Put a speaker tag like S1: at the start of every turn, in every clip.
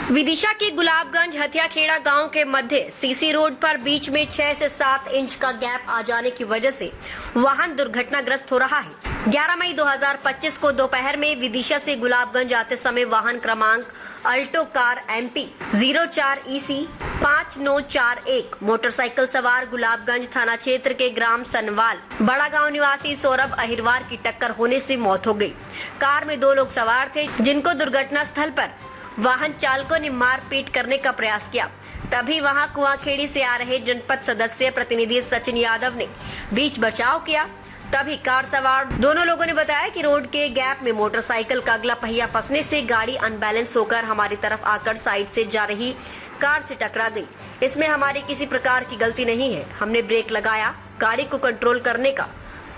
S1: विदिशा के गुलाबगंज हथियाखेड़ा गांव के मध्य सीसी रोड पर बीच में 6 से 7 इंच का गैप आ जाने की वजह से वाहन दुर्घटनाग्रस्त हो रहा है। 11 मई 2025 को दोपहर में विदिशा से गुलाबगंज आते समय वाहन क्रमांक Alto car MP 04 EC 5941 motorcycle सवार गुलाबगंज थाना क्षेत्र के ग्राम सनवाल बड़ा गांव निवासी सौरभ अहिरवार की टक्कर होने से मौत हो गई। कार में 2 लोग सवार थे, जिनको दुर्घटना स्थल पर वाहन चालकों ने मारपीट करने का प्रयास किया। तभी वहां कुआंखेड़ी से आ रहे जनपद सदस्य प्रतिनिधि सचिन यादव ने बीच बचाव किया। तभी कार सवार दोनों लोगों ने बताया कि रोड के गैप में मोटरसाइकिल का अगला पहिया फंसने से गाड़ी अनबैलेंस होकर हमारी तरफ आकर साइड से जा रही कार से टकरा गई। इसमें हमारी किसी प्रकार की गलती नहीं है। हमने ब्रेक लगाया, गाड़ी को कंट्रोल करने का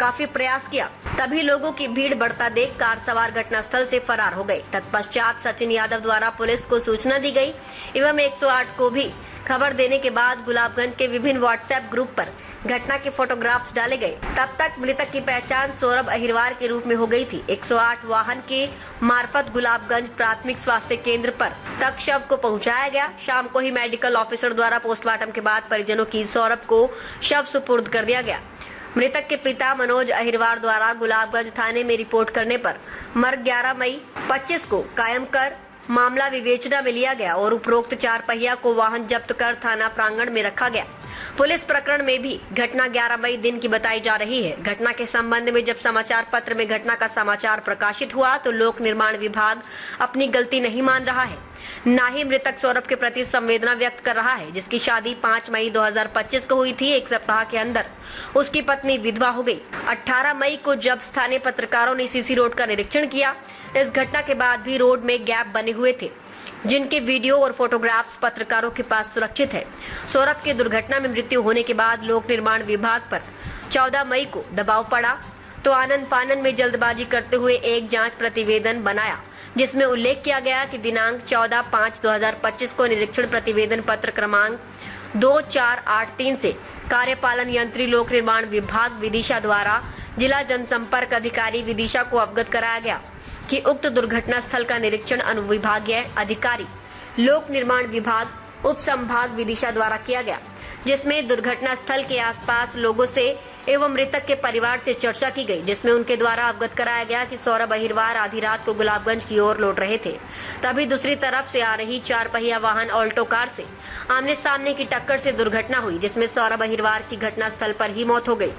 S1: काफी प्रयास किया। तभी लोगों की भीड़ बढ़ता देख कार सवार घटनास्थल से फरार हो गए। तत्पश्चात सचिन यादव द्वारा पुलिस को सूचना दी गई एवं 108 को भी खबर देने के बाद गुलाबगंज के विभिन्न व्हाट्सएप ग्रुप पर घटना के फोटोग्राफ्स डाले गए। तब तक मृतक की पहचान सौरभ अहिरवार के रूप में हो गई थी। 108 वाहन के मार्फत गुलाबगंज प्राथमिक स्वास्थ्य केंद्र पर तक शव को पहुंचाया गया। शाम को ही मेडिकल ऑफिसर द्वारा पोस्टमार्टम के बाद परिजनों की सौरभ को शव सुपुर्द कर दिया गया। मृतक के पिता मनोज अहिरवार द्वारा गुलाबगंज थाने में रिपोर्ट करने पर मर्ग 11 मई 25 को कायम कर मामला विवेचना में लिया गया और उपरोक्त 4 पहिया को वाहन जब्त कर थाना प्रांगण में रखा गया। पुलिस प्रकरण में भी घटना 11 मई दिन की बताई जा रही है। घटना के संबंध में जब समाचार पत्र में घटना का समाचार प्रकाशित हुआ तो लोक निर्माण विभाग अपनी गलती नहीं मान रहा है, न ही मृतक सौरभ के प्रति संवेदना व्यक्त कर रहा है, जिसकी शादी 5 मई 2025 को हुई थी। 1 सप्ताह के अंदर उसकी पत्नी विधवा हो गई। 18 मई को जब स्थानीय पत्रकारों ने सीसी रोड का निरीक्षण किया, इस घटना के बाद भी रोड में गैप बने हुए थे, जिनके वीडियो और फोटोग्राफ्स पत्रकारों के पास सुरक्षित है। सौरभ के दुर्घटना में मृत्यु होने के बाद लोक निर्माण विभाग पर 14 मई को दबाव पड़ा तो आनन फानन में जल्दबाजी करते हुए एक जांच प्रतिवेदन बनाया, जिसमें उल्लेख किया गया कि दिनांक 14/5/2025 को निरीक्षण प्रतिवेदन पत्र क्रमांक 2483 से कार्यपालन यंत्री लोक निर्माण विभाग विदिशा द्वारा जिला जनसंपर्क अधिकारी विदिशा को अवगत कराया गया कि उक्त दुर्घटना स्थल का निरीक्षण अनुविभागीय अधिकारी लोक निर्माण विभाग उप संभाग विदिशा द्वारा किया गया, जिसमें दुर्घटना स्थल के आसपास लोगों से एवं मृतक के परिवार से चर्चा की गई, जिसमें उनके द्वारा अवगत कराया गया कि सौरभ अहिरवार आधी रात को गुलाबगंज की ओर लौट रहे थे। तभी दूसरी तरफ से आ रही 4 पहिया वाहन ऑल्टो कार से आमने सामने की टक्कर से दुर्घटना हुई, जिसमें सौरभ अहिरवार की घटना स्थल पर ही मौत हो गई।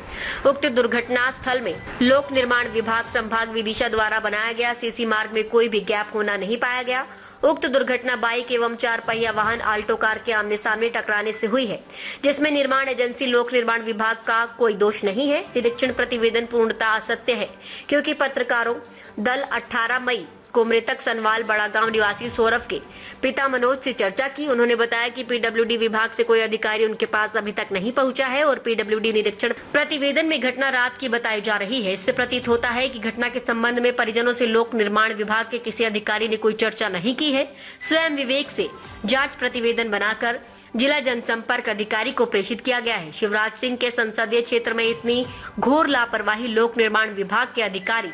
S1: उक्त दुर्घटना स्थल में लोक निर्माण विभाग संभाग विदिशा द्वारा बनाया गया सीसी मार्ग में कोई भी गैप होना नहीं पाया गया। उक्त दुर्घटना बाइक एवं 4 पहिया वाहन आल्टो कार के आमने सामने टकराने से हुई है, जिसमें निर्माण एजेंसी लोक निर्माण विभाग का कोई दोष नहीं है। निरीक्षण प्रतिवेदन पूर्णतः असत्य है, क्योंकि पत्रकारों दल 18 मई को मृतक सनवाल बड़ा गांव निवासी सौरभ के पिता मनोज से चर्चा की। उन्होंने बताया कि PWD विभाग से कोई अधिकारी उनके पास अभी तक नहीं पहुंचा है और PWD निरीक्षण प्रतिवेदन में घटना रात की बताई जा रही है। इससे प्रतीत होता है कि घटना के संबंध में परिजनों से लोक निर्माण विभाग के किसी अधिकारी ने कोई चर्चा नहीं की है। स्वयं विवेक से जाँच प्रतिवेदन बनाकर जिला जनसंपर्क अधिकारी को प्रेषित किया गया है। शिवराज सिंह के संसदीय क्षेत्र में इतनी घोर लापरवाही लोक निर्माण विभाग के अधिकारी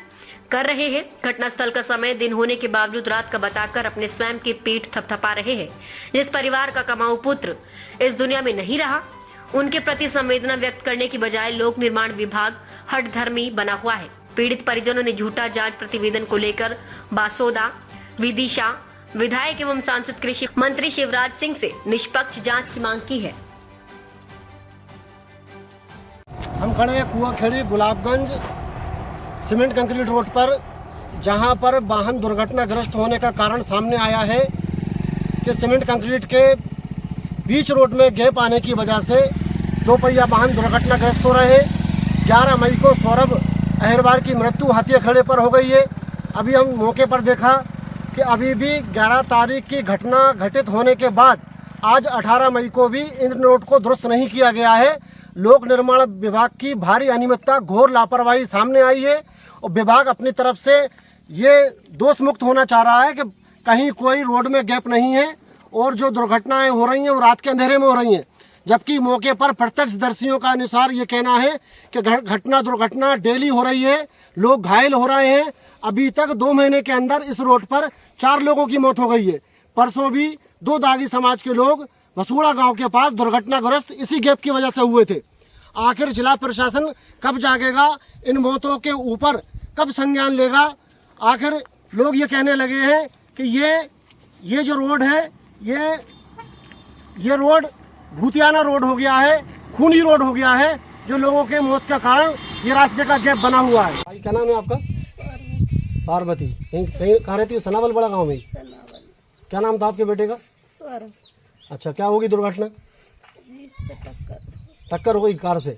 S1: कर रहे हैं। घटनास्थल का समय दिन होने के बावजूद रात का बताकर अपने स्वयं की पीठ थपथपा रहे हैं। जिस परिवार का कमाऊ पुत्र इस दुनिया में नहीं रहा, उनके प्रति संवेदना व्यक्त करने की बजाय लोक निर्माण विभाग हठधर्मी बना हुआ है। पीड़ित परिजनों ने झूठा जांच प्रतिवेदन को लेकर बासोदा विदिशा विधायक एवं सांसद कृषि मंत्री शिवराज सिंह से निष्पक्ष जांच की मांग की है।
S2: हम खड़े हैं कुआंखेड़ी गुलाबगंज सीमेंट कंक्रीट रोड पर, जहां पर वाहन दुर्घटनाग्रस्त होने का कारण सामने आया है कि सीमेंट कंक्रीट के बीच रोड में गैप आने की वजह से 2 पहिया वाहन दुर्घटनाग्रस्त हो रहे हैं। 11 मई को सौरभ अहिरवार की मृत्यु हथियाखेड़े पर हो गई है। अभी हम मौके पर देखा कि अभी भी 11 तारीख की घटना घटित होने के बाद आज 18 मई को भी इन रोड को दुरुस्त नहीं किया गया है। लोक निर्माण विभाग की भारी अनियमितता, घोर लापरवाही सामने आई है और विभाग अपनी तरफ से ये दोष मुक्त होना चाह रहा है कि कहीं कोई रोड में गैप नहीं है और जो दुर्घटनाएं हो रही हैं वो रात के अंधेरे में हो रही हैं, जबकि मौके पर प्रत्यक्षदर्शियों का अनुसार ये कहना है कि दुर्घटना डेली हो रही है, लोग घायल हो रहे हैं। अभी तक 2 महीने के अंदर इस रोड पर 4 लोगों की मौत हो गई है। परसों भी दो दागी समाज के लोग वसूड़ा गांव के पास दुर्घटनाग्रस्त इसी गैप की वजह से हुए थे। आखिर जिला प्रशासन कब जागेगा, इन मौतों के ऊपर कब संज्ञान लेगा? आखिर लोग ये कहने लगे हैं कि ये जो रोड है ये रोड भूतियाना रोड हो गया है, खूनी रोड हो गया है, जो लोगों के मौत का कारण ये रास्ते का गैप बना हुआ है। भाई क्या नाम है आपका? पार्वती। कहीं कहाँ रहती हो? सनावल बड़ा गांव में। क्या नाम था आपके बेटे का?
S3: सौरभ।
S2: अच्छा, क्या होगी दुर्घटना? टक्कर हो गई कार से?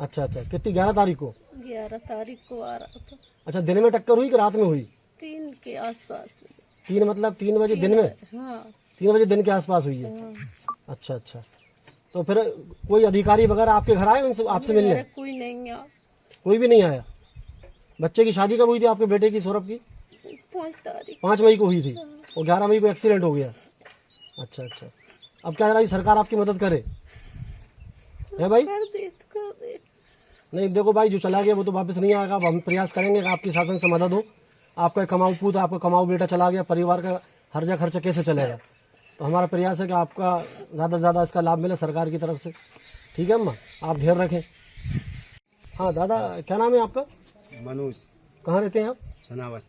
S2: अच्छा, कितनी? 11 तारीख को?
S3: 11 तारीख को आ रहा था।
S2: अच्छा, दिन में टक्कर हुई कि रात में हुई?
S3: 3 के आसपास।
S2: 3 मतलब 3 बजे दिन में?
S3: हाँ।
S2: 3 बजे दिन के आसपास हुई है। अच्छा, तो फिर कोई अधिकारी वगैरह आपके घर आए उनसे आपसे मिलने?
S3: कोई नहीं आया। कोई
S2: भी नहीं आया। बच्चे की शादी कब हुई थी आपके बेटे की, सौरभ की?
S3: 5 तारीख।
S2: 5 मई को हुई थी और 11 मई को एक्सीडेंट हो गया। अच्छा, अब क्या रहा, सरकार आपकी मदद करे है भाई?
S3: कर दे।
S2: नहीं देखो भाई, जो चला गया वो तो वापस नहीं आएगा। अब हम प्रयास करेंगे कि आपकी शासन से मदद हो। आपका कमाऊ पूत, आपका कमाऊ बेटा चला गया, परिवार का हर्जा खर्चा कैसे चलेगा? तो हमारा प्रयास है कि आपका ज़्यादा से ज़्यादा इसका लाभ मिले सरकार की तरफ से। ठीक है अम्मा, आप ध्यान रखें। हाँ दादा, क्या नाम है आपका?
S4: मनोज।
S2: कहाँ रहते हैं आप?
S4: सनावल।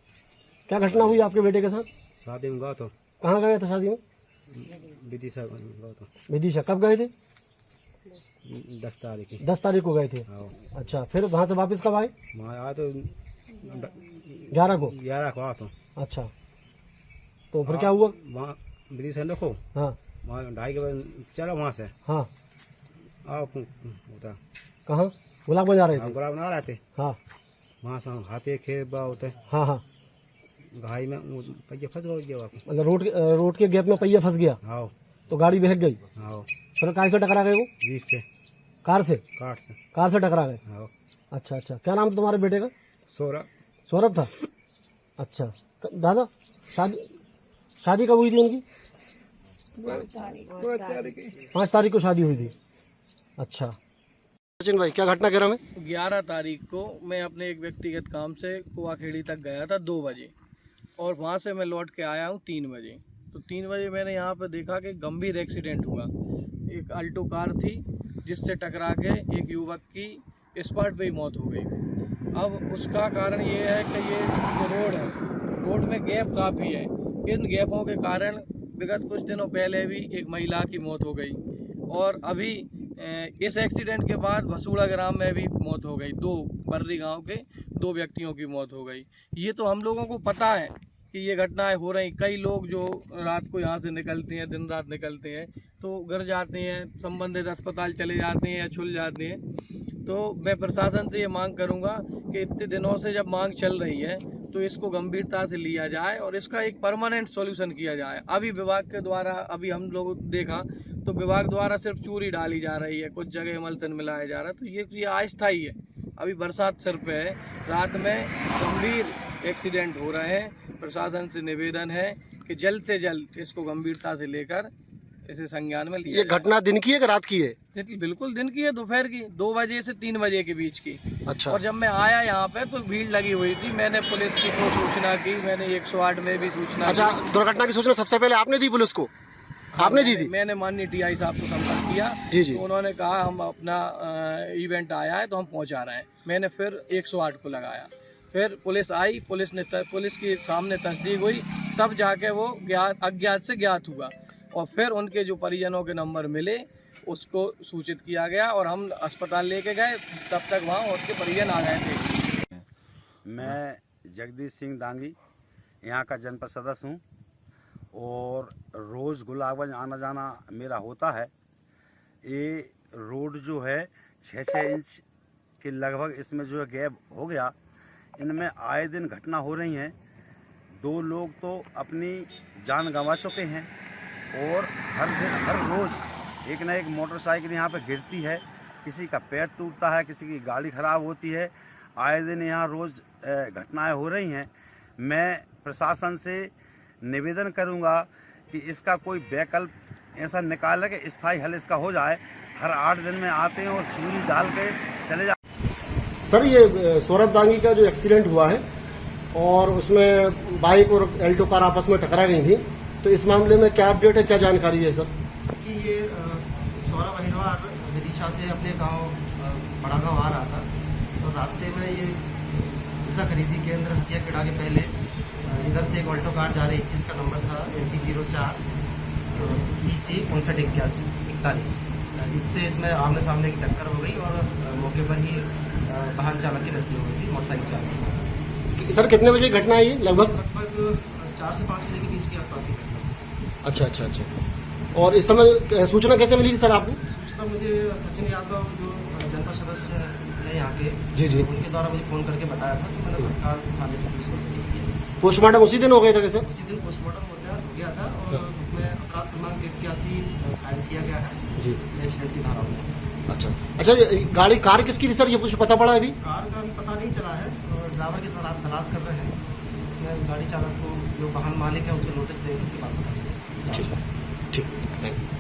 S2: क्या घटना हुई आपके बेटे के साथ?
S4: शादी में गया तो।
S2: कहाँ गए थे शादी में?
S4: विदिशा गया तो।
S2: विदिशा। कब गए थे?
S4: 10 तारीख।
S2: 10 तारीख को गए थे। अच्छा, फिर वहाँ से वापस कब आए?
S4: वहाँ आया तो
S2: 11 को।
S4: 11 को आया तो।
S2: अच्छा, तो फिर क्या हुआ
S4: वहाँ विदिशा? देखो
S2: हाँ,
S4: वहाँ 2:30 के बजे चलो वहाँ से।
S2: हाँ,
S4: आओ होता
S2: कहाँ? गुलाब जा रहे थे?
S4: गुलाब बना रहे थे।
S2: हाँ,
S4: वहाँ से हाथी खेत होते।
S2: हाँ,
S4: घाई में पहिया फंस गया।
S2: मतलब रोड के गैप में पहिया फंस गया।
S4: हाँ,
S2: तो गाड़ी बहक गई।
S4: हाँ,
S2: फिर कार से टकरा गए वो?
S4: जीप से।
S2: कार से टकरा गए।
S4: हाँ।
S2: अच्छा, क्या नाम था तुम्हारे बेटे का? सौरभ था। अच्छा दादा, शादी कब हुई थी उनकी? 5 तारीख को शादी हुई थी। अच्छा सचिन भाई, क्या घटना कह रहा मैं?
S5: 11 तारीख को मैं अपने एक व्यक्तिगत काम से कुआखेड़ी तक गया था 2 बजे और वहाँ से मैं लौट के आया हूँ 3 बजे। तो 3 बजे मैंने यहाँ पे देखा कि गंभीर एक्सीडेंट हुआ। एक अल्टो कार थी जिससे टकरा के एक युवक की स्पॉट पे ही मौत हो गई। अब उसका कारण ये है कि ये जो रोड है, रोड में गैप काफ़ी है। इन गैपों के कारण विगत कुछ दिनों पहले भी एक महिला की मौत हो गई और अभी इस एक्सीडेंट के बाद भसूड़ा ग्राम में भी मौत हो गई। 2 बर्री गांव के 2 व्यक्तियों की मौत हो गई। ये तो हम लोगों को पता है कि ये घटनाएं हो रही। कई लोग जो रात को यहाँ से निकलते हैं, दिन रात निकलते हैं, तो घर जाते हैं, संबंधित अस्पताल चले जाते हैं या छुल जाते हैं। तो मैं प्रशासन से ये मांग करूँगा कि इतने दिनों से जब मांग चल रही है तो इसको गंभीरता से लिया जाए और इसका एक परमानेंट सॉल्यूशन किया जाए। अभी विभाग के द्वारा, अभी हम लोग देखा तो विभाग द्वारा सिर्फ चूरी डाली जा रही है, कुछ जगह एमल्सन मिलाया जा रहा है। तो ये अस्थायी है। अभी बरसात सिर पे है, रात में गंभीर एक्सीडेंट हो रहे हैं। प्रशासन से निवेदन है कि जल्द से जल्द इसको गंभीरता से लेकर इसे संज्ञान में लिया
S2: ये घटना दिन की है कि रात की है?
S5: बिल्कुल दिन की है, दोपहर की 2 बजे से 3 बजे के बीच की।
S2: अच्छा।
S5: और जब मैं आया यहाँ पे तो भीड़ लगी हुई थी। मैंने पुलिस की को सूचना की, मैंने 108 में भी सूचना की।
S2: अच्छा, दुर्घटना की सूचना सबसे पहले आपने दी पुलिस को? आपने दी थी?
S5: मैंने माननीय टीआई साहब को संपर्क किया।
S2: जी।
S5: तो उन्होंने कहा हम अपना इवेंट आया है तो हम पहुँचा रहे हैं। मैंने फिर 108 को लगाया, फिर पुलिस आई, पुलिस के सामने तस्दीक हुई, तब जाके वो अज्ञात से ज्ञात हुआ और फिर उनके जो परिजनों के नंबर मिले उसको सूचित किया गया और हम अस्पताल लेके गए। तब तक वहाँ उसके परिजन आ गए थे।
S4: मैं जगदीश सिंह दांगी यहाँ का जनपद सदस्य हूँ और रोज़ गुलाबगंज आना जाना मेरा होता है। ये रोड जो है 6-6 इंच के लगभग इसमें जो है गैप हो गया। इनमें आए दिन घटना हो रही हैं। 2 लोग तो अपनी जान गंवा चुके हैं और हर रोज़ एक ना एक मोटरसाइकिल यहाँ पे गिरती है, किसी का पैर टूटता है, किसी की गाड़ी ख़राब होती है। आए दिन यहाँ रोज़ घटनाएं हो रही हैं। मैं प्रशासन से निवेदन करूँगा कि इसका कोई वैकल्प ऐसा निकाले कि स्थायी हल इसका हो जाए। हर 8 दिन में आते हैं और चूरी डाल के चले जाते।
S2: सर, ये सौरभ दांगी का जो एक्सीडेंट हुआ है और उसमें बाइक और एल्टो कार आपस में टकरा गई थी, तो इस मामले में क्या अपडेट है, क्या जानकारी है सर?
S6: कि ये सौरभ अहिरवार विदिशा से अपने गांव बड़ा गांव आ रहा था, तो रास्ते में ये पिज्जा खरीदी केंद्र हथिया खेड़ा के पहले इधर से एक ऑल्टो कार जा रही थी, इसका नंबर था MP04 EC 598141। इससे इसमें आमने सामने की टक्कर हो गई और मौके पर ही वाहन चालक की मृत्यु हो गई, मोटरसाइकिल चालक।
S2: सर कितने बजे घटना है ये लगभग?
S6: लगभग 4 से 5 बजे के बीच के आसपास ही घटना।
S2: अच्छा अच्छा अच्छा। और इस समय सूचना कैसे मिली थी सर आपको?
S6: सूचना मुझे सचिन यादव जो जनपद सदस्य है यहाँ के,
S2: जी जी।
S6: उनके द्वारा मुझे फोन करके बताया था, तो मैंने तत्काल थाने से पुलिस को फोन किया।
S2: पोस्टमार्टम उसी दिन हो गया था क्या सर?
S6: उसी दिन पोस्टमार्टम हो गया था और उसमें अपराध क्रमांक 81 फाइल किया गया है
S2: जी।
S6: एक्सीडेंट की धाराओं में।
S2: अच्छा अच्छा, गाड़ी कार किसकी थी सर, ये कुछ पता पड़ा अभी?
S6: कार का भी पता नहीं चला है और ड्राइवर की तलाश कर रहे हैं। उसमें गाड़ी चालक को जो वाहन मालिक है उसको नोटिस देंगे, उसके बाद पता चलेगा।
S2: ठीक ठीक, थैंक यू।